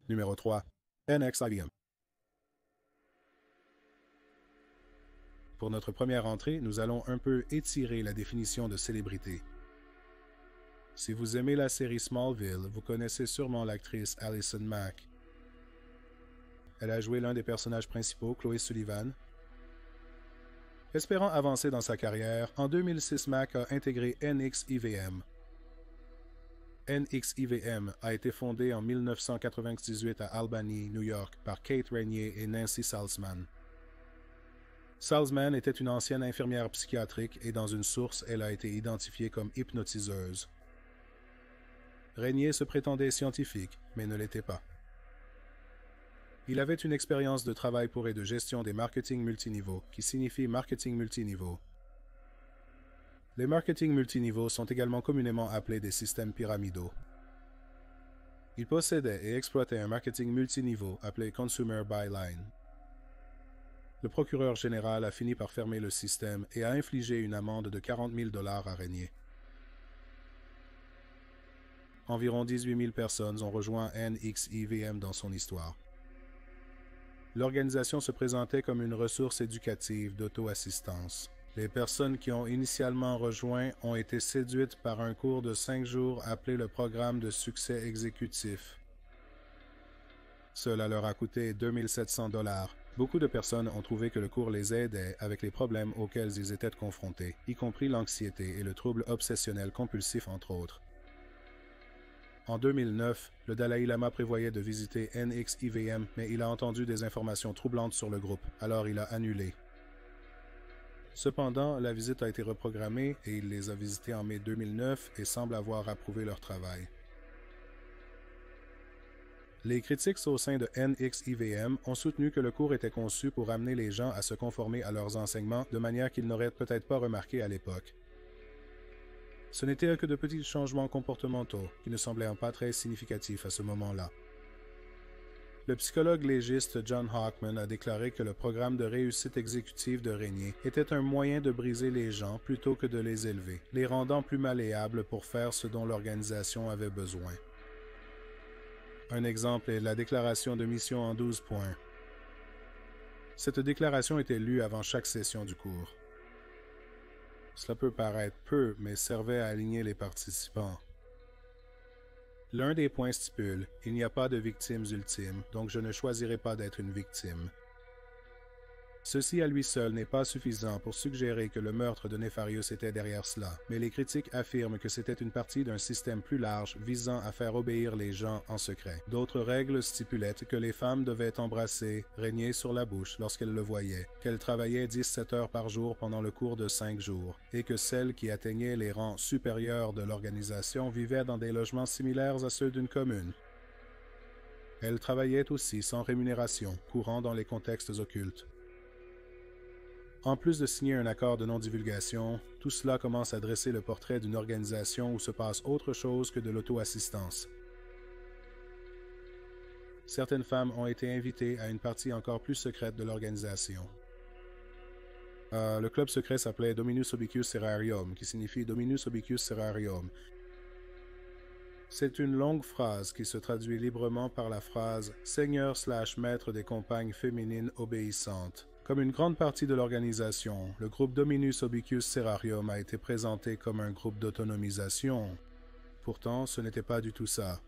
Numéro 3. NXIVM. Pour notre première entrée, nous allons un peu étirer la définition de célébrité. Si vous aimez la série Smallville, vous connaissez sûrement l'actrice Allison Mack. Elle a joué l'un des personnages principaux, Chloé Sullivan. Espérant avancer dans sa carrière, en 2006, Mack a intégré NXIVM. NXIVM a été fondé en 1998 à Albany, New York, par Kate Renier et Nancy Salzman. Salzman était une ancienne infirmière psychiatrique et dans une source, elle a été identifiée comme hypnotiseuse. Renier se prétendait scientifique, mais ne l'était pas. Il avait une expérience de travail pour et de gestion des marketing multiniveaux, qui signifie marketing multiniveau. Les marketing multiniveaux sont également communément appelés des systèmes pyramidaux. Il possédait et exploitait un marketing multiniveau appelé Consumer Byline. Le procureur général a fini par fermer le système et a infligé une amende de 40 000 $ à Renier. Environ 18 000 personnes ont rejoint NXIVM dans son histoire. L'organisation se présentait comme une ressource éducative d'auto-assistance. Les personnes qui ont initialement rejoint ont été séduites par un cours de 5 jours appelé le programme de succès exécutif. Cela leur a coûté 2 700 $. Beaucoup de personnes ont trouvé que le cours les aidait avec les problèmes auxquels ils étaient confrontés, y compris l'anxiété et le trouble obsessionnel compulsif entre autres. En 2009, le Dalai Lama prévoyait de visiter NXIVM, mais il a entendu des informations troublantes sur le groupe, alors il a annulé. Cependant, la visite a été reprogrammée et il les a visités en mai 2009 et semble avoir approuvé leur travail. Les critiques au sein de NXIVM ont soutenu que le cours était conçu pour amener les gens à se conformer à leurs enseignements de manière qu'ils n'auraient peut-être pas remarqué à l'époque. Ce n'était que de petits changements comportementaux qui ne semblaient pas très significatifs à ce moment-là. Le psychologue légiste John Hawkman a déclaré que le programme de réussite exécutive de Renier était un moyen de briser les gens plutôt que de les élever, les rendant plus malléables pour faire ce dont l'organisation avait besoin. Un exemple est la déclaration de mission en 12 points. Cette déclaration était lue avant chaque session du cours. Cela peut paraître peu, mais servait à aligner les participants. L'un des points stipule « Il n'y a pas de victimes ultimes, donc je ne choisirai pas d'être une victime ». Ceci à lui seul n'est pas suffisant pour suggérer que le meurtre de Nefarious était derrière cela, mais les critiques affirment que c'était une partie d'un système plus large visant à faire obéir les gens en secret. D'autres règles stipulaient que les femmes devaient embrasser Renier sur la bouche lorsqu'elles le voyaient, qu'elles travaillaient 17 heures par jour pendant le cours de 5 jours, et que celles qui atteignaient les rangs supérieurs de l'organisation vivaient dans des logements similaires à ceux d'une commune. Elles travaillaient aussi sans rémunération, courant dans les contextes occultes. En plus de signer un accord de non-divulgation, tout cela commence à dresser le portrait d'une organisation où se passe autre chose que de l'auto-assistance. Certaines femmes ont été invitées à une partie encore plus secrète de l'organisation. Le club secret s'appelait Dominus Obicus Serrarium, qui signifie Dominus Obicus Serrarium. C'est une longue phrase qui se traduit librement par la phrase « Seigneur/maître des compagnes féminines obéissantes ». Comme une grande partie de l'organisation, le groupe Dominus Obicus Serrarium a été présenté comme un groupe d'autonomisation. Pourtant, ce n'était pas du tout ça.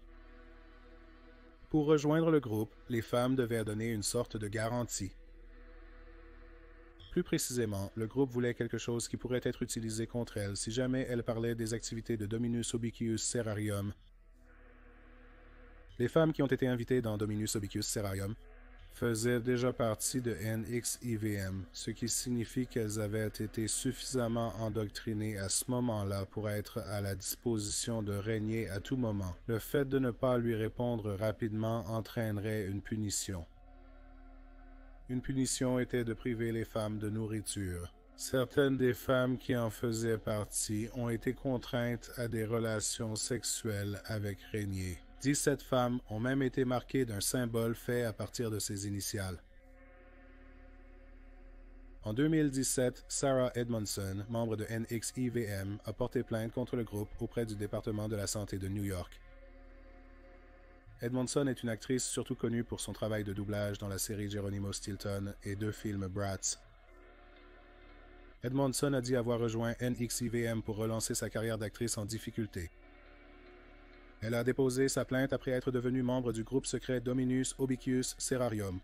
Pour rejoindre le groupe, les femmes devaient donner une sorte de garantie. Plus précisément, le groupe voulait quelque chose qui pourrait être utilisé contre elles si jamais elles parlaient des activités de Dominus Obicus Serrarium. Les femmes qui ont été invitées dans Dominus Obicus Serrarium faisaient déjà partie de NXIVM, ce qui signifie qu'elles avaient été suffisamment endoctrinées à ce moment-là pour être à la disposition de régner à tout moment. Le fait de ne pas lui répondre rapidement entraînerait une punition. Une punition était de priver les femmes de nourriture. Certaines des femmes qui en faisaient partie ont été contraintes à des relations sexuelles avec Renier. 17 femmes ont même été marquées d'un symbole fait à partir de ses initiales. En 2017, Sarah Edmondson, membre de NXIVM, a porté plainte contre le groupe auprès du département de la santé de New York. Edmondson est une actrice surtout connue pour son travail de doublage dans la série Geronimo Stilton et 2 films Bratz. Edmondson a dit avoir rejoint NXIVM pour relancer sa carrière d'actrice en difficulté. Elle a déposé sa plainte après être devenue membre du groupe secret Dominus Obicius Serrarium.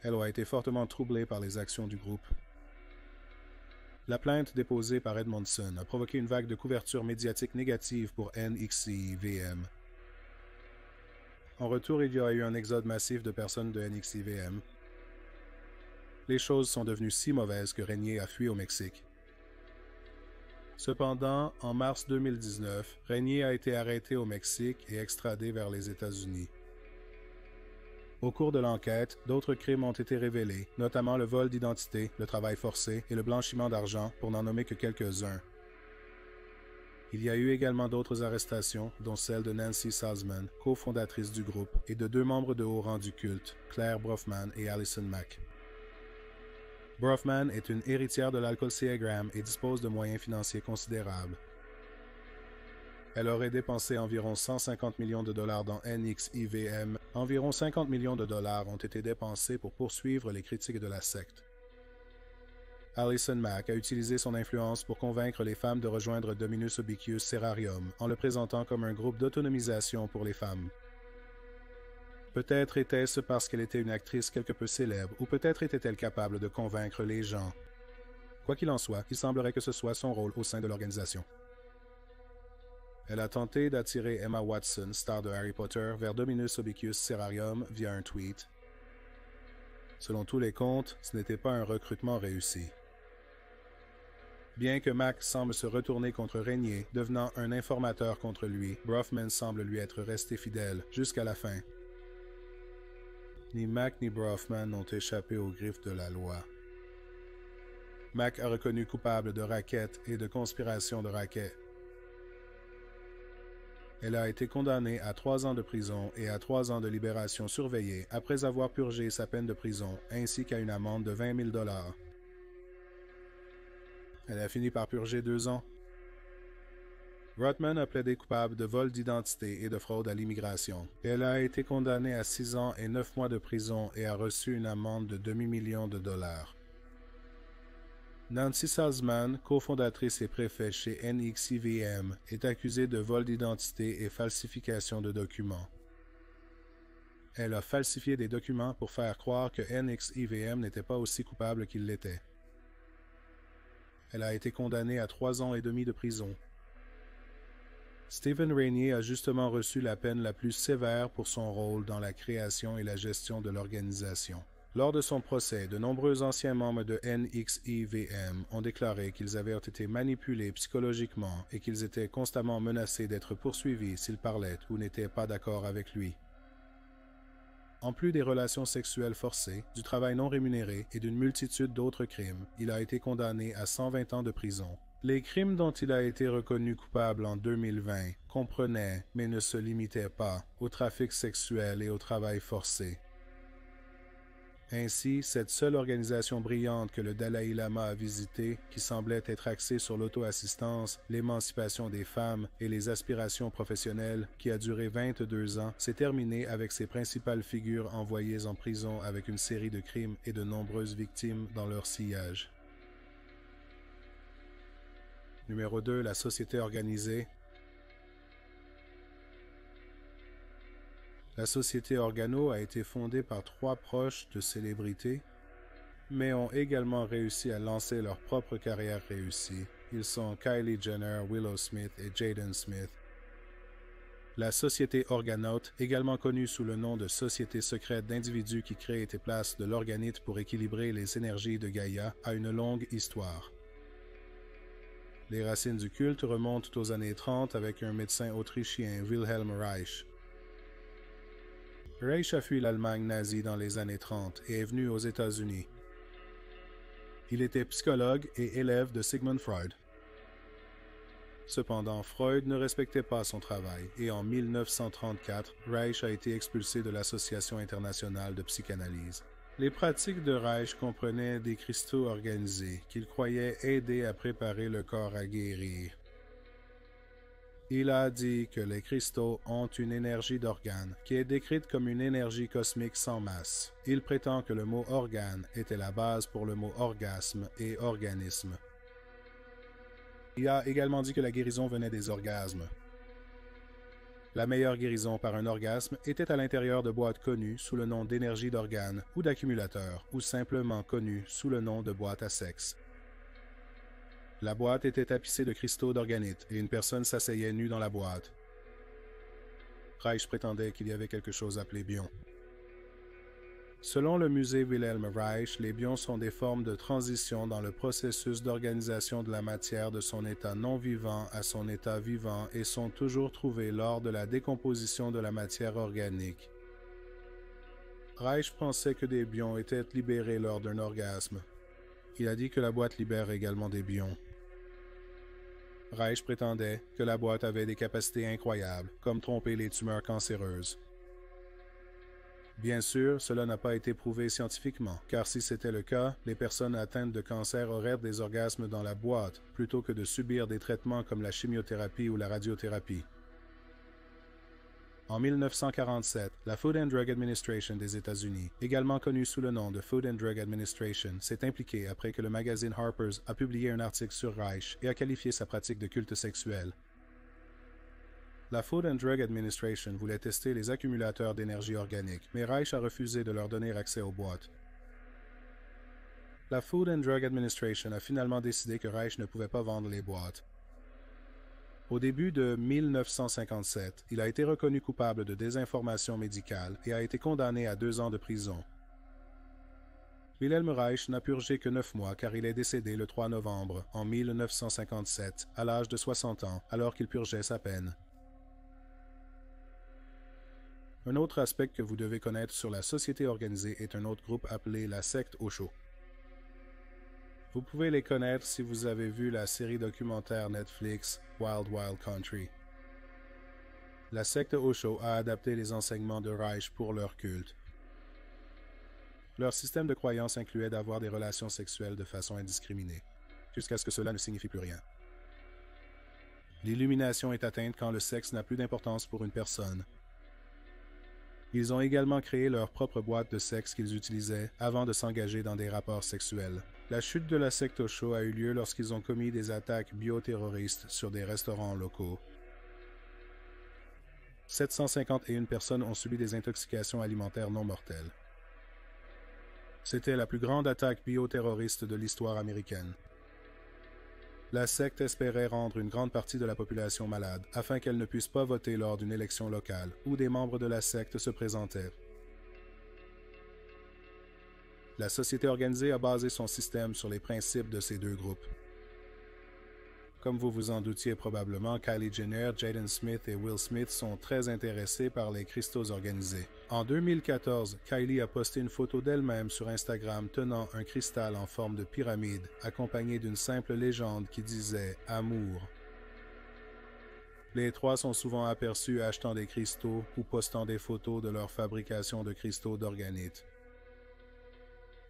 Elle a été fortement troublée par les actions du groupe. La plainte déposée par Edmondson a provoqué une vague de couverture médiatique négative pour NXIVM. En retour, il y a eu un exode massif de personnes de NXIVM. Les choses sont devenues si mauvaises que Régnier a fui au Mexique. Cependant, en mars 2019, Régnier a été arrêté au Mexique et extradé vers les États-Unis. Au cours de l'enquête, d'autres crimes ont été révélés, notamment le vol d'identité, le travail forcé et le blanchiment d'argent, pour n'en nommer que quelques-uns. Il y a eu également d'autres arrestations, dont celle de Nancy Salzman, cofondatrice du groupe, et de 2 membres de haut rang du culte, Claire Brofman et Allison Mack. Brofman est une héritière de l'alcool Seagram et dispose de moyens financiers considérables. Elle aurait dépensé environ 150 millions de dollars dans NXIVM. Environ 50 millions de dollars ont été dépensés pour poursuivre les critiques de la secte. Allison Mack a utilisé son influence pour convaincre les femmes de rejoindre Dominus Obicius Serrarium en le présentant comme un groupe d'autonomisation pour les femmes. Peut-être était-ce parce qu'elle était une actrice quelque peu célèbre, ou peut-être était-elle capable de convaincre les gens. Quoi qu'il en soit, il semblerait que ce soit son rôle au sein de l'organisation. Elle a tenté d'attirer Emma Watson, star de Harry Potter, vers Dominus Obicius Serrarium via un tweet. Selon tous les comptes, ce n'était pas un recrutement réussi. Bien que Mack semble se retourner contre Régnier, devenant un informateur contre lui, Brofman semble lui être resté fidèle jusqu'à la fin. Ni Mack ni Brofman n'ont échappé aux griffes de la loi. Mack a reconnu coupable de racket et de conspiration de racket. Elle a été condamnée à 3 ans de prison et à 3 ans de libération surveillée après avoir purgé sa peine de prison, ainsi qu'à une amende de 20 000 $. Elle a fini par purger 2 ans. Rothman a plaidé coupable de vol d'identité et de fraude à l'immigration. Elle a été condamnée à 6 ans et 9 mois de prison et a reçu une amende de demi-million de dollars. Nancy Salzman, cofondatrice et préfet chez NXIVM, est accusée de vol d'identité et falsification de documents. Elle a falsifié des documents pour faire croire que NXIVM n'était pas aussi coupable qu'il l'était. Elle a été condamnée à 3 ans et demi de prison. Stephen Régnier a justement reçu la peine la plus sévère pour son rôle dans la création et la gestion de l'organisation. Lors de son procès, de nombreux anciens membres de NXIVM ont déclaré qu'ils avaient été manipulés psychologiquement et qu'ils étaient constamment menacés d'être poursuivis s'ils parlaient ou n'étaient pas d'accord avec lui. En plus des relations sexuelles forcées, du travail non rémunéré et d'une multitude d'autres crimes, il a été condamné à 120 ans de prison. Les crimes dont il a été reconnu coupable en 2020 comprenaient, mais ne se limitaient pas, au trafic sexuel et au travail forcé. Ainsi, cette seule organisation brillante que le Dalai Lama a visitée, qui semblait être axée sur l'auto-assistance, l'émancipation des femmes et les aspirations professionnelles, qui a duré 22 ans, s'est terminée avec ses principales figures envoyées en prison avec une série de crimes et de nombreuses victimes dans leur sillage. Numéro 2, la société organisée. La société Organo a été fondée par 3 proches de célébrités, mais ont également réussi à lancer leur propre carrière réussie. Ils sont Kylie Jenner, Willow Smith et Jaden Smith. La société Organote, également connue sous le nom de société secrète d'individus qui créent et placent de l'organite pour équilibrer les énergies de Gaïa, a une longue histoire. Les racines du culte remontent aux années 30 avec un médecin autrichien, Wilhelm Reich. Reich a fui l'Allemagne nazie dans les années 30 et est venu aux États-Unis. Il était psychologue et élève de Sigmund Freud. Cependant, Freud ne respectait pas son travail et en 1934, Reich a été expulsé de l'Association internationale de psychanalyse. Les pratiques de Reich comprenaient des cristaux organisés qu'il croyait aider à préparer le corps à guérir. Il a dit que les cristaux ont une énergie d'organe, qui est décrite comme une énergie cosmique sans masse. Il prétend que le mot organe était la base pour le mot orgasme et organisme. Il a également dit que la guérison venait des orgasmes. La meilleure guérison par un orgasme était à l'intérieur de boîtes connues sous le nom d'énergie d'organe ou d'accumulateur, ou simplement connues sous le nom de boîte à sexe. La boîte était tapissée de cristaux d'organite et une personne s'asseyait nue dans la boîte. Reich prétendait qu'il y avait quelque chose appelé bion. Selon le musée Wilhelm Reich, les bions sont des formes de transition dans le processus d'organisation de la matière de son état non vivant à son état vivant et sont toujours trouvés lors de la décomposition de la matière organique. Reich pensait que des bions étaient libérés lors d'un orgasme. Il a dit que la boîte libère également des bions. Reich prétendait que la boîte avait des capacités incroyables, comme tromper les tumeurs cancéreuses. Bien sûr, cela n'a pas été prouvé scientifiquement, car si c'était le cas, les personnes atteintes de cancer auraient des orgasmes dans la boîte, plutôt que de subir des traitements comme la chimiothérapie ou la radiothérapie. En 1947, la Food and Drug Administration des États-Unis, également connue sous le nom de Food and Drug Administration, s'est impliquée après que le magazine Harper's a publié un article sur Reich et a qualifié sa pratique de culte sexuel. La Food and Drug Administration voulait tester les accumulateurs d'énergie organique, mais Reich a refusé de leur donner accès aux boîtes. La Food and Drug Administration a finalement décidé que Reich ne pouvait pas vendre les boîtes. Au début de 1957, il a été reconnu coupable de désinformation médicale et a été condamné à 2 ans de prison. Wilhelm Reich n'a purgé que 9 mois car il est décédé le 3 novembre en 1957, à l'âge de 60 ans, alors qu'il purgeait sa peine. Un autre aspect que vous devez connaître sur la société organisée est un autre groupe appelé la secte Osho. Vous pouvez les connaître si vous avez vu la série documentaire Netflix Wild Wild Country. La secte Osho a adapté les enseignements de Reich pour leur culte. Leur système de croyance incluait d'avoir des relations sexuelles de façon indiscriminée, jusqu'à ce que cela ne signifie plus rien. L'illumination est atteinte quand le sexe n'a plus d'importance pour une personne. Ils ont également créé leur propre boîte de sexe qu'ils utilisaient avant de s'engager dans des rapports sexuels. La chute de la secte Osho a eu lieu lorsqu'ils ont commis des attaques bioterroristes sur des restaurants locaux. 751 personnes ont subi des intoxications alimentaires non mortelles. C'était la plus grande attaque bioterroriste de l'histoire américaine. La secte espérait rendre une grande partie de la population malade, afin qu'elle ne puisse pas voter lors d'une élection locale, où des membres de la secte se présentaient. La société organisée a basé son système sur les principes de ces deux groupes. Comme vous vous en doutiez probablement, Kylie Jenner, Jaden Smith et Will Smith sont très intéressés par les cristaux organisés. En 2014, Kylie a posté une photo d'elle-même sur Instagram tenant un cristal en forme de pyramide, accompagné d'une simple légende qui disait « Amour ». Les trois sont souvent aperçus achetant des cristaux ou postant des photos de leur fabrication de cristaux d'organite.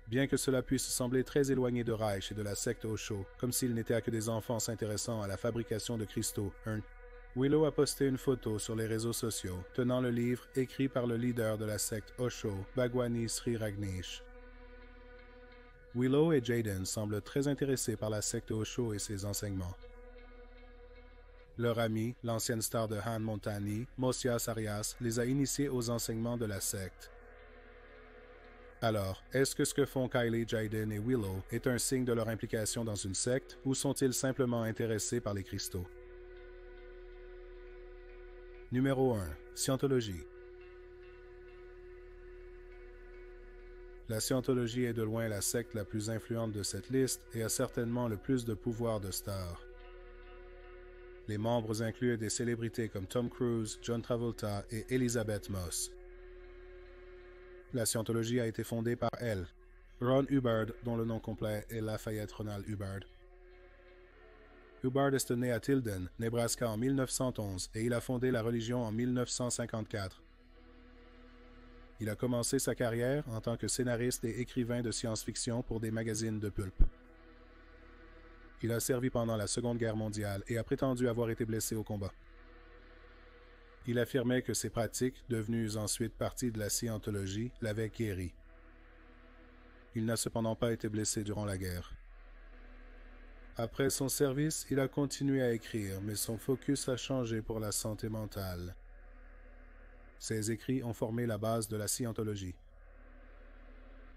Bien que cela puisse sembler très éloigné de Reich et de la secte Osho, comme s'ils n'étaient que des enfants s'intéressant à la fabrication de cristaux, Willow a posté une photo sur les réseaux sociaux, tenant le livre écrit par le leader de la secte Osho, Bhagwani Sri Rajneesh. Willow et Jaden semblent très intéressés par la secte Osho et ses enseignements. Leur ami, l'ancienne star de Han Montani, Mosias Arias, les a initiés aux enseignements de la secte. Alors, est-ce que ce que font Kylie, Jaden et Willow est un signe de leur implication dans une secte ou sont-ils simplement intéressés par les cristaux? Numéro 1. Scientologie. La scientologie est de loin la secte la plus influente de cette liste et a certainement le plus de pouvoir de star. Les membres incluent des célébrités comme Tom Cruise, John Travolta et Elizabeth Moss. La scientologie a été fondée par elle, Ron Hubbard, dont le nom complet est Lafayette Ronald Hubbard. Hubbard est né à Tilden, Nebraska en 1911 et il a fondé la religion en 1954. Il a commencé sa carrière en tant que scénariste et écrivain de science-fiction pour des magazines de pulp. Il a servi pendant la Seconde Guerre mondiale et a prétendu avoir été blessé au combat. Il affirmait que ces pratiques, devenues ensuite partie de la scientologie, l'avaient guéri. Il n'a cependant pas été blessé durant la guerre. Après son service, il a continué à écrire, mais son focus a changé pour la santé mentale. Ses écrits ont formé la base de la scientologie.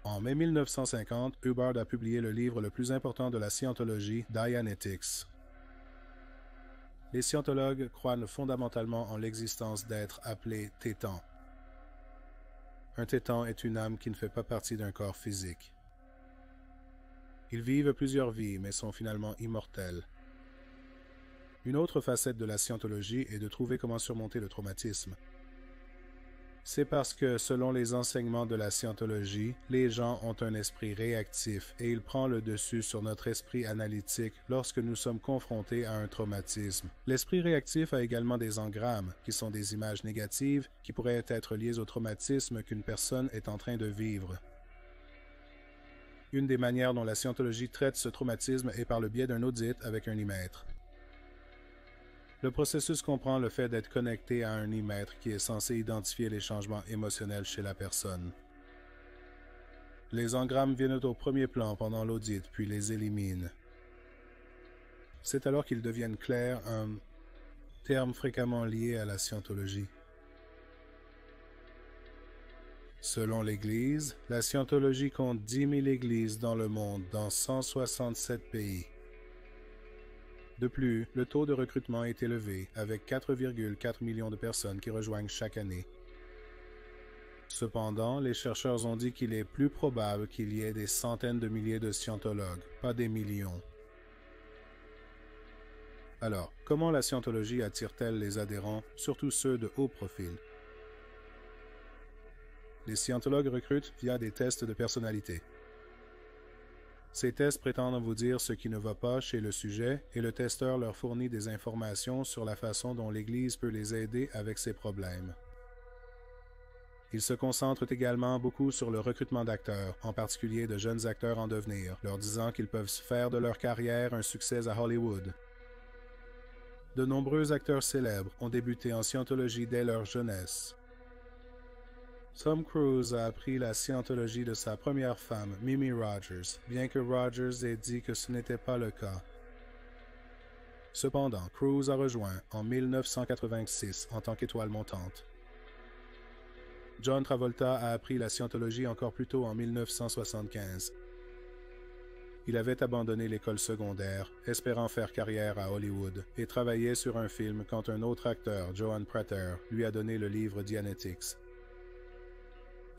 En mai 1950, Hubbard a publié le livre le plus important de la scientologie, Dianetics. Les scientologues croient fondamentalement en l'existence d'êtres appelés tétans. Un tétan est une âme qui ne fait pas partie d'un corps physique. Ils vivent plusieurs vies, mais sont finalement immortels. Une autre facette de la scientologie est de trouver comment surmonter le traumatisme. C'est parce que, selon les enseignements de la scientologie, les gens ont un esprit réactif et il prend le dessus sur notre esprit analytique lorsque nous sommes confrontés à un traumatisme. L'esprit réactif a également des engrammes, qui sont des images négatives qui pourraient être liées au traumatisme qu'une personne est en train de vivre. Une des manières dont la scientologie traite ce traumatisme est par le biais d'un audit avec un imètre. Le processus comprend le fait d'être connecté à un imètre qui est censé identifier les changements émotionnels chez la personne. Les engrammes viennent au premier plan pendant l'audit, puis les éliminent. C'est alors qu'ils deviennent clairs, un terme fréquemment lié à la scientologie. Selon l'Église, la scientologie compte 10 000 églises dans le monde, dans 167 pays. De plus, le taux de recrutement est élevé, avec 4,4 millions de personnes qui rejoignent chaque année. Cependant, les chercheurs ont dit qu'il est plus probable qu'il y ait des centaines de milliers de scientologues, pas des millions. Alors, comment la scientologie attire-t-elle les adhérents, surtout ceux de haut profil? Les scientologues recrutent via des tests de personnalité. Ces tests prétendent vous dire ce qui ne va pas chez le sujet et le testeur leur fournit des informations sur la façon dont l'Église peut les aider avec ces problèmes. Ils se concentrent également beaucoup sur le recrutement d'acteurs, en particulier de jeunes acteurs en devenir, leur disant qu'ils peuvent faire de leur carrière un succès à Hollywood. De nombreux acteurs célèbres ont débuté en scientologie dès leur jeunesse. Tom Cruise a appris la scientologie de sa première femme, Mimi Rogers, bien que Rogers ait dit que ce n'était pas le cas. Cependant, Cruise a rejoint en 1986 en tant qu'étoile montante. John Travolta a appris la scientologie encore plus tôt en 1975. Il avait abandonné l'école secondaire, espérant faire carrière à Hollywood, et travaillait sur un film quand un autre acteur, Joan Prater, lui a donné le livre Dianetics.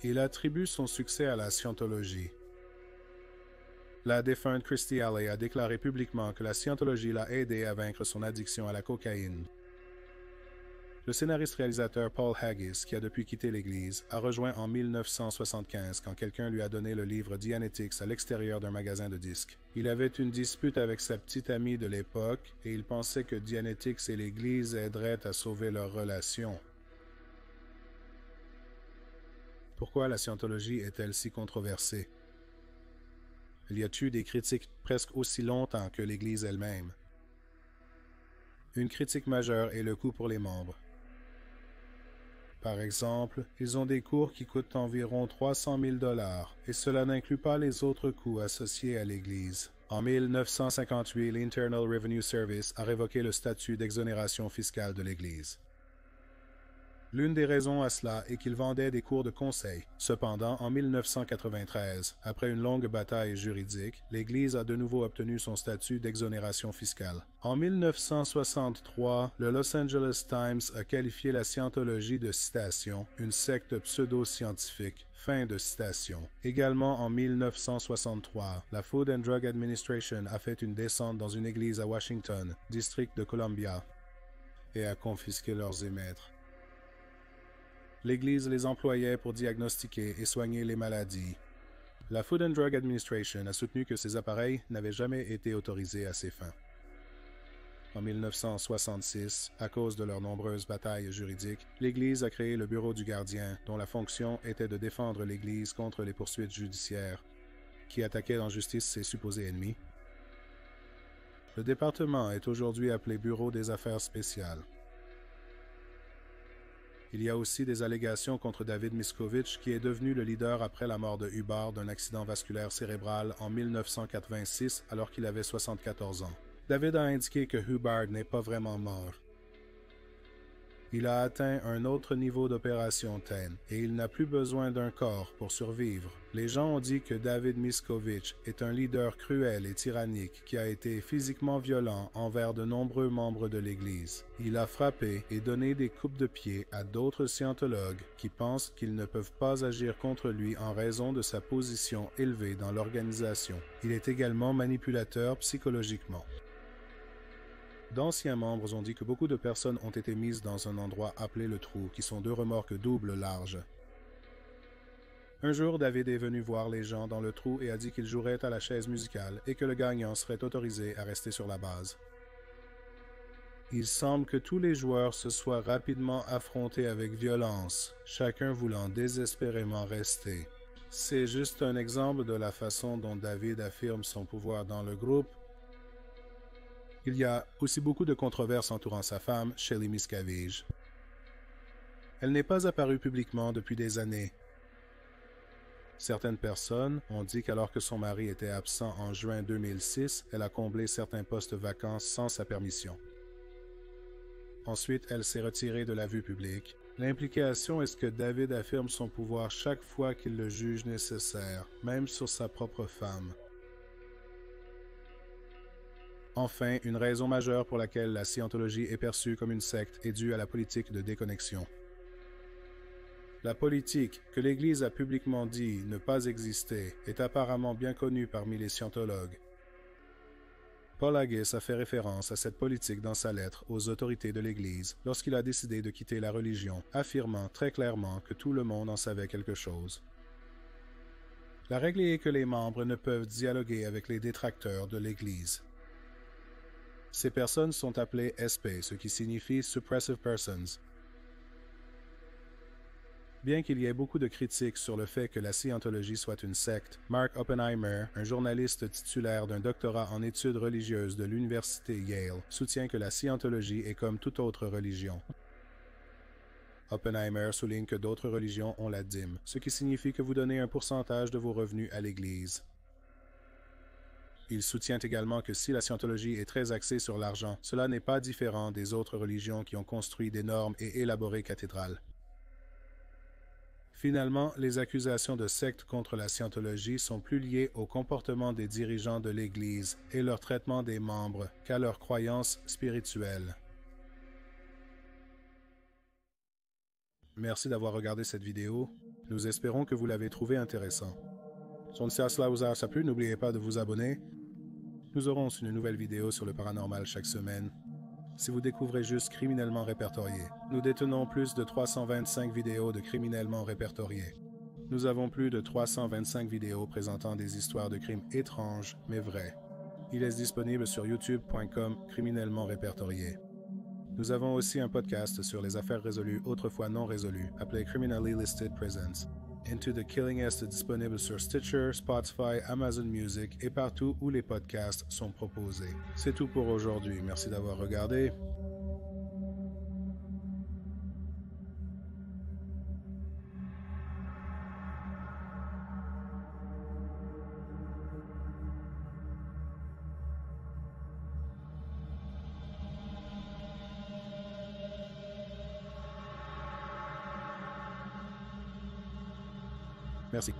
Il attribue son succès à la scientologie. La défunte Kirstie Alley a déclaré publiquement que la scientologie l'a aidé à vaincre son addiction à la cocaïne. Le scénariste-réalisateur Paul Haggis, qui a depuis quitté l'Église, a rejoint en 1975 quand quelqu'un lui a donné le livre Dianetics à l'extérieur d'un magasin de disques. Il avait une dispute avec sa petite amie de l'époque et il pensait que Dianetics et l'Église aideraient à sauver leur relation. Pourquoi la scientologie est-elle si controversée? Il y a eu des critiques presque aussi longtemps que l'Église elle-même. Une critique majeure est le coût pour les membres. Par exemple, ils ont des cours qui coûtent environ 300 000 $, et cela n'inclut pas les autres coûts associés à l'Église. En 1958, l'Internal Revenue Service a révoqué le statut d'exonération fiscale de l'Église. L'une des raisons à cela est qu'ils vendaient des cours de conseil. Cependant, en 1993, après une longue bataille juridique, l'Église a de nouveau obtenu son statut d'exonération fiscale. En 1963, le Los Angeles Times a qualifié la scientologie de citation, une secte pseudo-scientifique. Fin de citation. Également en 1963, la Food and Drug Administration a fait une descente dans une église à Washington, district de Columbia, et a confisqué leurs émettres. L'Église les employait pour diagnostiquer et soigner les maladies. La Food and Drug Administration a soutenu que ces appareils n'avaient jamais été autorisés à ces fins. En 1966, à cause de leurs nombreuses batailles juridiques, l'Église a créé le Bureau du gardien, dont la fonction était de défendre l'Église contre les poursuites judiciaires, qui attaquaient en justice ses supposés ennemis. Le département est aujourd'hui appelé Bureau des affaires spéciales. Il y a aussi des allégations contre David Miscovich, qui est devenu le leader après la mort de Hubbard d'un accident vasculaire cérébral en 1986 alors qu'il avait 74 ans. David a indiqué que Hubbard n'est pas vraiment mort. Il a atteint un autre niveau d'opération TEN et il n'a plus besoin d'un corps pour survivre. Les gens ont dit que David Miscovich est un leader cruel et tyrannique qui a été physiquement violent envers de nombreux membres de l'Église. Il a frappé et donné des coups de pied à d'autres scientologues qui pensent qu'ils ne peuvent pas agir contre lui en raison de sa position élevée dans l'organisation. Il est également manipulateur psychologiquement. D'anciens membres ont dit que beaucoup de personnes ont été mises dans un endroit appelé le trou, qui sont 2 remorques doubles larges. Un jour, David est venu voir les gens dans le trou et a dit qu'il jouerait à la chaise musicale et que le gagnant serait autorisé à rester sur la base. Il semble que tous les joueurs se soient rapidement affrontés avec violence, chacun voulant désespérément rester. C'est juste un exemple de la façon dont David affirme son pouvoir dans le groupe. Il y a aussi beaucoup de controverses entourant sa femme, Shelly Miscavige. Elle n'est pas apparue publiquement depuis des années. Certaines personnes ont dit qu'alors que son mari était absent en juin 2006, elle a comblé certains postes vacants sans sa permission. Ensuite, elle s'est retirée de la vue publique. L'implication est que David affirme son pouvoir chaque fois qu'il le juge nécessaire, même sur sa propre femme. Enfin, une raison majeure pour laquelle la scientologie est perçue comme une secte est due à la politique de déconnexion. La politique, que l'Église a publiquement dit ne pas exister, est apparemment bien connue parmi les scientologues. Paul Haggis a fait référence à cette politique dans sa lettre aux autorités de l'Église lorsqu'il a décidé de quitter la religion, affirmant très clairement que tout le monde en savait quelque chose. La règle est que les membres ne peuvent dialoguer avec les détracteurs de l'Église. Ces personnes sont appelées SP, ce qui signifie Suppressive Persons. Bien qu'il y ait beaucoup de critiques sur le fait que la scientologie soit une secte, Mark Oppenheimer, un journaliste titulaire d'un doctorat en études religieuses de l'université Yale, soutient que la scientologie est comme toute autre religion. Oppenheimer souligne que d'autres religions ont la dîme, ce qui signifie que vous donnez un pourcentage de vos revenus à l'Église. Il soutient également que si la scientologie est très axée sur l'argent, cela n'est pas différent des autres religions qui ont construit d'énormes et élaborées cathédrales. Finalement, les accusations de secte contre la scientologie sont plus liées au comportement des dirigeants de l'Église et leur traitement des membres qu'à leurs croyances spirituelles. Merci d'avoir regardé cette vidéo. Nous espérons que vous l'avez trouvé intéressant. Si cela vous a plu, n'oubliez pas de vous abonner. Nous aurons une nouvelle vidéo sur le paranormal chaque semaine. Si vous découvrez juste Criminellement Répertorié, nous détenons plus de 325 vidéos de criminellement répertoriés. Nous avons plus de 325 vidéos présentant des histoires de crimes étranges mais vrais. Il est disponible sur youtube.com criminellement répertorié. Nous avons aussi un podcast sur les affaires résolues autrefois non résolues, appelé Criminally Listed Presents. Into the Killing est disponible sur Stitcher, Spotify, Amazon Music et partout où les podcasts sont proposés. C'est tout pour aujourd'hui. Merci d'avoir regardé. Merci.